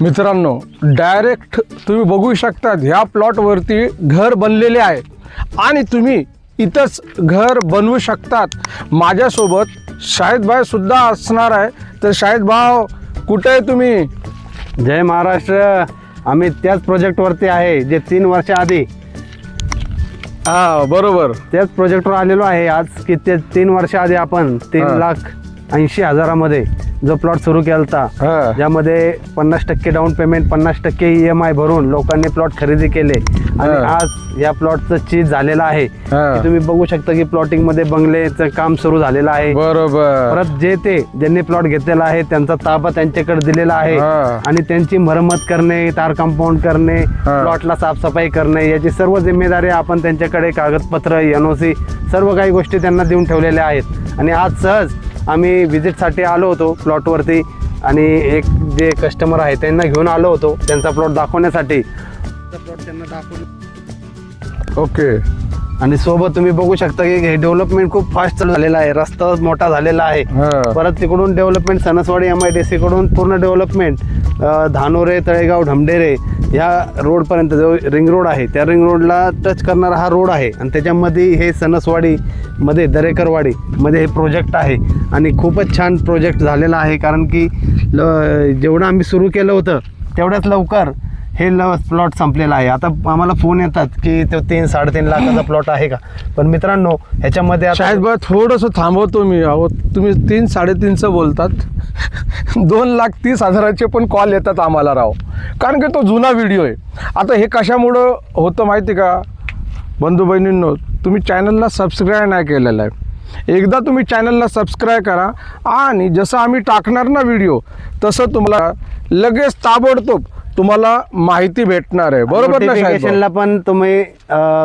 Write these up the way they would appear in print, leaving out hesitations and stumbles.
मित्रांनो, डायरेक्ट तुम्ही बघू शकता ह्या प्लॉटवरती घर बनलेले आहे आणि तुम्ही इथंच घर बनवू शकतात। माझ्यासोबत शाहिद भाई सुद्धा असणार आहे। तर शाहिद भाऊ, कुठे आहे तुम्ही? जय महाराष्ट्र। आम्ही त्याच प्रोजेक्टवरती आहे जे 3 वर्ष आधी बरोबर त्याच प्रोजेक्टवर आलेलो आहे आज की ते 3 वर्ष आधी आपण 3,80,000मध्ये जो प्लॉट सुरू केला होता, ज्यामध्ये 50% डाऊन पेमेंट 50% EMI भरून लोकांनी प्लॉट खरेदी केले आणि आज या प्लॉटचं चीज झालेलं आहे। तुम्ही बघू शकता की प्लॉटिंग मध्ये बंगलेचं काम सुरू झालेलं आहे। बरोबर। परत ज्यांनी प्लॉट घेतलेला आहे त्यांचा ताबा त्यांच्याकडे दिलेला आहे आणि त्यांची मरम्मत करणे, तार कंपाऊंड करणे, प्लॉटला साफसफाई करणे याची सर्व जिम्मेदारी आपण त्यांच्याकडे कागदपत्र, NOC सर्व काही गोष्टी त्यांना देऊन ठेवलेल्या आहेत। आणि आज सहज आम्ही व्हिजिटसाठी आलो होतो प्लॉटवरती आणि एक जे कस्टमर आहे त्यांना घेऊन आलो होतो त्यांचा प्लॉट दाखवण्यासाठी। प्लॉट त्यांना दाखवलं। ओके। आणि सोबत तुम्ही बघू शकता की हे डेव्हलपमेंट खूप फास्ट चालू झालेला आहे, रस्ता मोठा झालेला आहे। परत तिकडून डेव्हलपमेंट सणसवाडी MIDC कडून पूर्ण डेव्हलपमेंट धानोरे, तळेगाव, ढमढेरे या रोडपर्यंत जो रिंग रोड आहे त्या रिंग रोडला टच करणारा हा रोड आहे आणि त्याच्यामध्ये हे सणसवाडी मध्ये दरेकरवाडी मध्ये हे प्रोजेक्ट आहे आणि खूपच छान प्रोजेक्ट झालेला आहे। कारण की जेवढं आम्ही सुरू केलं होतं तेवढ्याच लवकर हे प्लॉट संपलेला आहे। आता आम्हाला फोन येतात की तो 3-3.5 लाखाचा प्लॉट आहे का, पण मित्रांनो ह्याच्यामध्ये शाहिद भाई थोडंसं थांबवतो मी। अहो, तुम्ही 3-3.5चं बोलतात 2,30,000चे पण कॉल येतात आम्हाला राव, कारण की तो जुना व्हिडिओ आहे। आता हे कशामुळं होतं माहिती का बंधू बहिणींनो, तुम्ही चॅनलला सबस्क्राईब नाही केलेलं आहे। एकदा तुम्ही चॅनलला सबस्क्राईब करा आणि जसं आम्ही टाकणार ना व्हिडिओ तसं तुम्हाला लगेच ताबडतोब तुम्हाला माहिती भेटणार आहे। बरोबर ना? नोटिफिकेशनला पण तुम्ही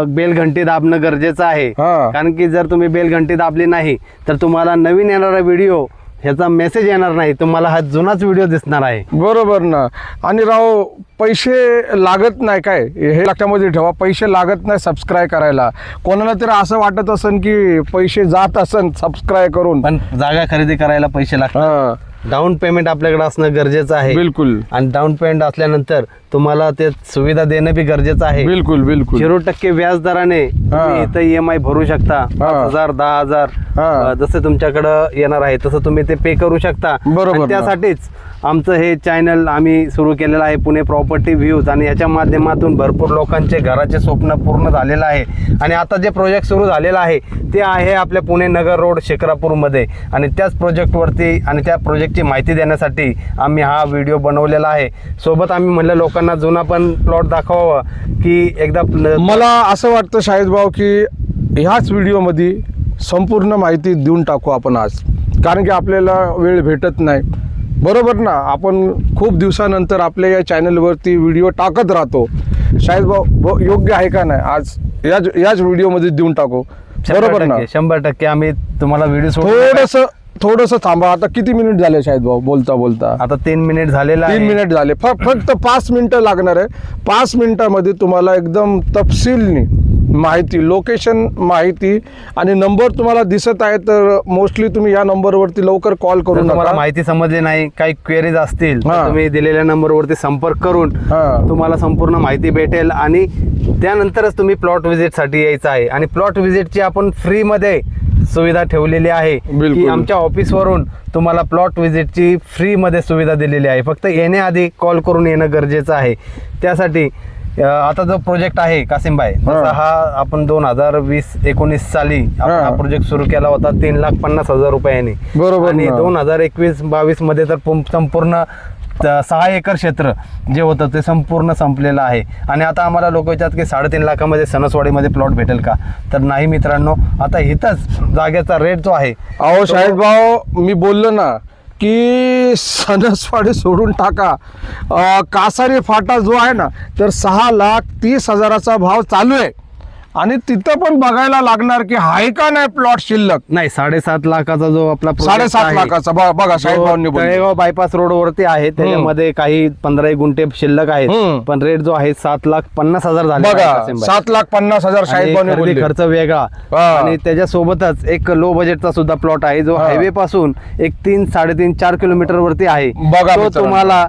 बेल घंटी दाबणं गरजेचं आहे, कारण की जर तुम्ही बेल घंटी दाबली नाही तर तुम्हाला नवीन येणारा व्हिडिओ ह्याचा मेसेज येणार नाही, तुम्हाला हा जुनाच व्हिडिओ दिसणार आहे। बरोबर ना? आणि राव, पैसे लागत नाही काय, हे लक्षामध्ये ठेवा, पैसे लागत नाही सबस्क्राईब करायला। कोणाला तरी असं वाटत असेल की पैसे जात असेल सबस्क्राईब करून, पण जागा खरेदी करायला पैसे लागतात। डाऊन पेमेंट आपल्याकडे असणं गरजेचं आहे। बिलकुल। आणि डाऊन पेमेंट असल्यानंतर तुम्हाला ते सुविधा देणं बी गरजेचं आहे। बिलकुल बिलकुल। 0% व्याज दराने तुम्ही इथं EMI भरू शकता, 5,000, 10,000 जसं तुमच्याकडं येणार आहे तसं तुम्ही ते पे करू शकता। बरोबर। त्यासाठीच आमचं हे चॅनल आम्ही सुरू केलेलं आहे, पुणे प्रॉपर्टी व्ह्यूज, आणि याच्या माध्यमातून भरपूर लोकांचे घराचे स्वप्न पूर्ण झालेलं आहे। आणि आता जे प्रोजेक्ट सुरू झालेलं आहे ते आहे आपल्या पुणे नगर रोड शिक्रापूरमध्ये, आणि त्याच प्रोजेक्टवरती आणि त्या प्रोजेक्टची माहिती देण्यासाठी आम्ही हा व्हिडिओ बनवलेला आहे। सोबत आम्ही म्हणलं लोकांना जुना पण प्लॉट दाखवावा की एकदा मला असं वाटतं शाहिद भाऊ की ह्याच व्हिडिओमध्ये संपूर्ण माहिती देऊन टाकू आपण आज, कारण की आपल्याला वेळ भेटत नाही। बरोबर ना? आपण खूप दिवसानंतर आपल्या या चॅनलवरती व्हिडिओ टाकत राहतो। शाहिद भाऊ, योग्य आहे का नाही आज याच व्हिडिओमध्ये देऊन टाकू? बरोबर ना? 100% आम्ही तुम्हाला व्हिडिओ थोडंसं थांबा। आता किती मिनिट झाले शाहिद भाऊ बोलता बोलता? आता 3 मिनिट झालेला आहे। 3 मिनिट झाले, फक्त 5 मिनिटं लागणार आहे। 5 मिनिटामध्ये तुम्हाला एकदम तपशीलनी माहिती, लोकेशन माहिती आणि नंबर तुम्हाला दिसत आहे, तर मोस्टली तुम्ही या नंबरवरती लवकर कॉल करून तुम्हाला माहिती समजली नाही, काही क्वेरीज असतील तर तुम्ही दिलेल्या नंबरवरती संपर्क करून तुम्हाला संपूर्ण माहिती भेटेल आणि त्यानंतरच तुम्ही प्लॉट व्हिजिटसाठी यायचं आहे। आणि प्लॉट व्हिजिटची आपण फ्रीमध्ये सुविधा ठेवलेली आहे की आमच्या ऑफिसवरून तुम्हाला प्लॉट व्हिजिटची फ्रीमध्ये सुविधा दिलेली आहे। फक्त येण्याआधी कॉल करून येणं गरजेचं आहे। त्यासाठी आता जो प्रोजेक्ट आहे कासिमभाई, हा आपण 2020-19 साली हा प्रोजेक्ट सुरू केला होता 3,50,000 रुपयांनी। बरोबर। आणि 2021-22 मध्ये तर संपूर्ण 6 एकर क्षेत्र जे होतं ते संपूर्ण संपलेलं आहे। आणि आता आम्हाला लोक विचारतात की 3.5 लाखामध्ये सणसवाडीमध्ये प्लॉट भेटेल का? तर नाही मित्रांनो, आता इथंच जागेचा रेट जो आहे, अहो शाहिद भाऊ, मी बोललो ना की सणसवाडी सोडून टाका, कासारी फाटा जो आहे ना तर 6,30,000चा भाव चालू आहे आणि तिथं पण बघायला लागणार की हाय का नाही प्लॉट शिल्लक। नाही, 7.5 लाखाचा जो आपला 7.5 लाखाचा बघा शाहिद भाऊंनी तळेगाव बायपास रोड वरती आहे, त्याच्यामध्ये काही 15 गुंठे शिल्लक आहेत, पण रेट जो आहे 7,50,000 झाला। बघा, 7,50,000 शाहिद भाऊंनी बोलले। खर्च वेगळा आणि त्याच्यासोबतच एक लो बजेटचा सुद्धा प्लॉट आहे जो हायवे पासून एक 3-3.5-4 किलोमीटर वरती आहे। बघा, तो तुम्हाला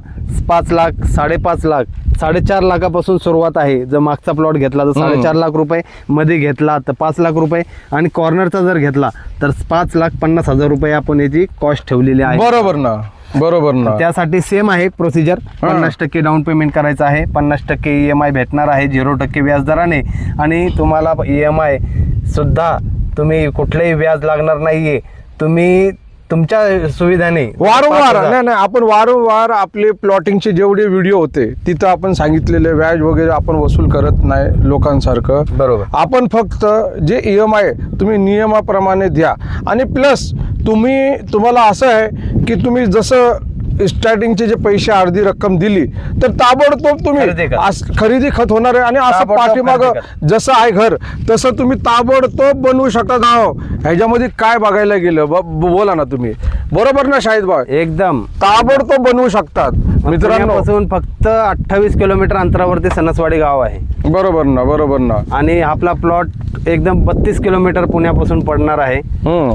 5 लाख 5.5 लाख 4.5 लाखापासून सुरुवात आहे. जर मागचा प्लॉट घेतला तर 4.5 लाख रुपये, मध्ये घेतला तर 5 लाख रुपये आणि कॉर्नरचा जर घेतला तर 5,50,000 रुपये आपण याची कॉस्ट ठेवलेली आहे. बरोबर ना, बरोबर ना. त्यासाठी सेम आहे प्रोसिजर. 50% डाऊन पेमेंट करायचं आहे, 50% EMI भेटणार आहे 0% व्याजदराने आणि तुम्हाला EMI सुद्धा तुम्ही कुठलंही व्याज लागणार नाहीये. तुम्ही तुमच्या सुविधाने वारंवार नाही आपण वारंवार आपले प्लॉटिंगचे जेवढे व्हिडिओ होते तिथं आपण सांगितलेले व्याज वगैरे आपण वसूल करत नाही लोकांसारखं. बरोबर. आपण फक्त जे EMI तुम्ही नियमाप्रमाणे द्या आणि प्लस तुम्हाला असं आहे की तुम्ही जसं स्टार्टिंगचे जे पैसे अर्धी रक्कम दिली तर ताबडतोब तुम्ही खरेदी खत होणार आहे आणि असं पाठीमागं जसं आहे घर तसं तुम्ही ताबडतोब बनवू शकतात. ह्याच्यामध्ये काय बघायला गेलं बोला ना तुम्ही, बरोबर ना शाहिद भाई? एकदम ताबडतोब बनवू शकतात. मित्रांपासून फक्त 28 किलोमीटर अंतरावरती सणसवाडी गाव आहे. बरोबर ना, बरोबर ना. आणि आपला प्लॉट एकदम 32 किलोमीटर पुण्यापासून पडणार आहे.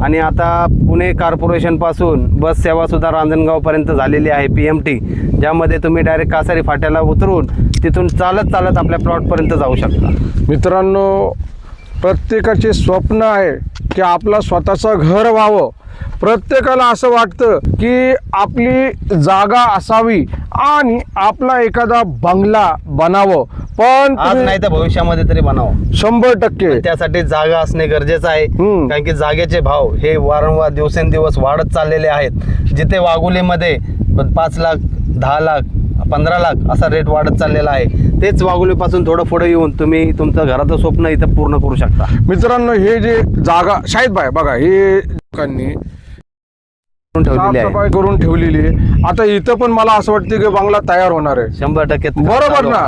आणि आता पुणे कॉर्पोरेशन पासून बस सेवा सुद्धा रांजणगाव पर्यंत झालेली आहे PMT, ज्यामध्ये तुम्ही डायरेक्ट कासारी फाट्याला उतरून तिथून चालत चालत आपल्या प्लॉट पर्यंत जाऊ शकता. मित्रांनो, प्रत्येकाचे स्वप्न आहे की आपला स्वतःचं घर व्हावं. प्रत्येकाला असं वाटतं की आपली जागा असावी आणि आपला एखादा बंगला बनावं, पण आज नाही तर भविष्यामध्ये तरी बनावं 100%. त्यासाठी जागा असणे गरजेचं आहे. कारण की जागेचे भाव हे वारंवार दिवसेंदिवस वाढत चाललेले आहेत. जिथे वाघोलीमध्ये 5 लाख 10 लाख 15 लाख असा रेट वाढत चाललेला आहे, तेच वाघोलीपासून थोडं पुढे येऊन तुम्ही तुमचं घराचं स्वप्न इथं पूर्ण करू शकता. मित्रांनो, हे जे जागा शाहिद भाई बघा, हे लोकांनी साफसफाई करून ठेवलेली आहे. आता इथं पण मला असं वाटतं की बंगला तयार होणार आहे 100%. बरोबर ना.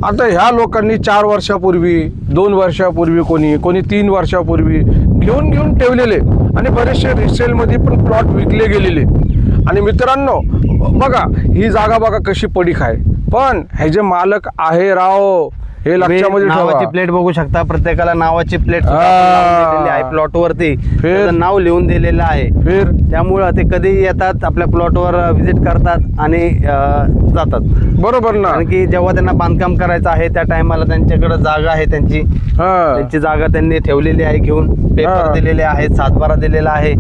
आता ह्या लोकांनी 4 वर्षापूर्वी 2 वर्षापूर्वी कोणी 3 वर्षापूर्वी घेऊन ठेवलेले आणि बरेचसे रिसेलमध्ये पण प्लॉट विकले गेलेले. आणि मित्रांनो बघा, ही जागा बघा कशी पडीक आहे, पण ह्याचे मालक आहे राव, हे लक्षामध्ये नावाची प्लेट बघू शकता. प्रत्येकाला नावाची प्लेट आहे प्लॉट वरती, नाव लिहून दिलेलं आहे. त्यामुळं ते कधी येतात, आपल्या प्लॉटवर व्हिजिट करतात आणि जातात. बरोबर ना. कारण की जेव्हा त्यांना बांधकाम करायचं आहे त्या टायमाला त्यांच्याकडे जागा आहे, त्यांची जागा त्यांनी ठेवलेली आहे. घेऊन पेपर दिलेले आहेत, सातबारा दिलेला आहे,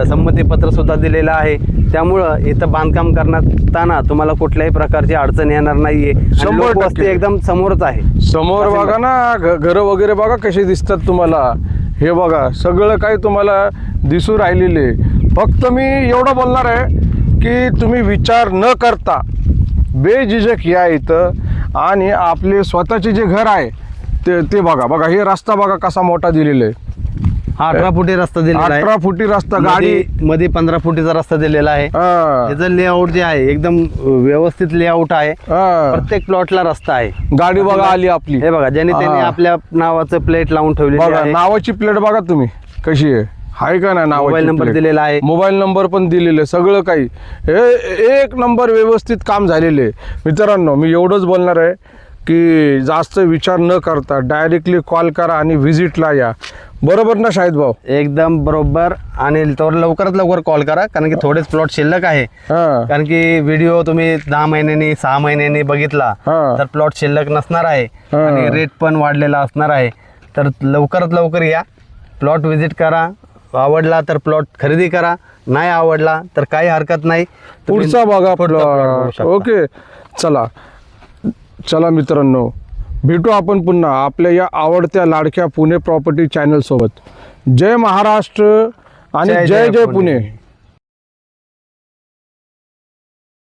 संमतीपत्र सुद्धा दिलेलं आहे. त्यामुळं इथं बांधकाम करताना तुम्हाला कुठल्याही प्रकारची अडचण येणार नाहीये. 100% एकदम समोरच आहे. समोर बघा ना, घर वगैरे बघा कसे दिसतात तुम्हाला. हे बघा सगळं काही तुम्हाला दिसू राहिलेले. फक्त मी एवढं बोलणार आहे की तुम्ही विचार न करता बेझिझक या इथं आणि आपले स्वतःचे जे घर आहे ते बघा. हे रस्ता बघा कसा मोठा दिलेला आहे. 18 फुटी रस्ता दिलेला आहे. 18 फुटी रस्ता, गाडी मध्ये 15 फुटीचा रस्ता दिलेला आहे. त्याचं लेआउट जे आहे एकदम व्यवस्थित लेआउट आहे. प्रत्येक प्लॉटला रस्ता आहे. गाडी बघा आली आपली. हे बघा, ज्याने त्यांनी आपल्या नावाचं प्लेट लावून ठेवलेली आहे. नावाची प्लेट बघा तुम्ही कशी आहे का नाही. मोबाईल नंबर दिलेला आहे, मोबाईल नंबर पण दिलेले, सगळं काही एक नंबर व्यवस्थित काम झालेले. मित्रांनो, मी एवढंच बोलणार आहे की जास्त विचार न करता डायरेक्टली कॉल करा आणि व्हिजिटला या. बरोबर ना शाहिद भाऊ? एकदम बरोबर. आणि लवकरात लवकर कॉल करा, कारण की थोडेच प्लॉट शिल्लक आहे. कारण की व्हिडिओ तुम्ही 10 महिन्यांनी 6 महिन्यांनी बघितला तर प्लॉट शिल्लक नसणार आहे आणि रेट पण वाढलेला असणार आहे. तर लवकरात लवकर या, प्लॉट व्हिजिट करा. आवडला तर प्लॉट खरेदी करा, नाही आवडला तर काही हरकत नाही, पुढचा बघा प्लॉट. ओके, चला मित्रांनो, भेटू आपण पुन्हा आपल्या या आवडत्या लाडक्या पुणे प्रॉपर्टी चॅनल सोबत. जय महाराष्ट्र आणि जय जय पुणे.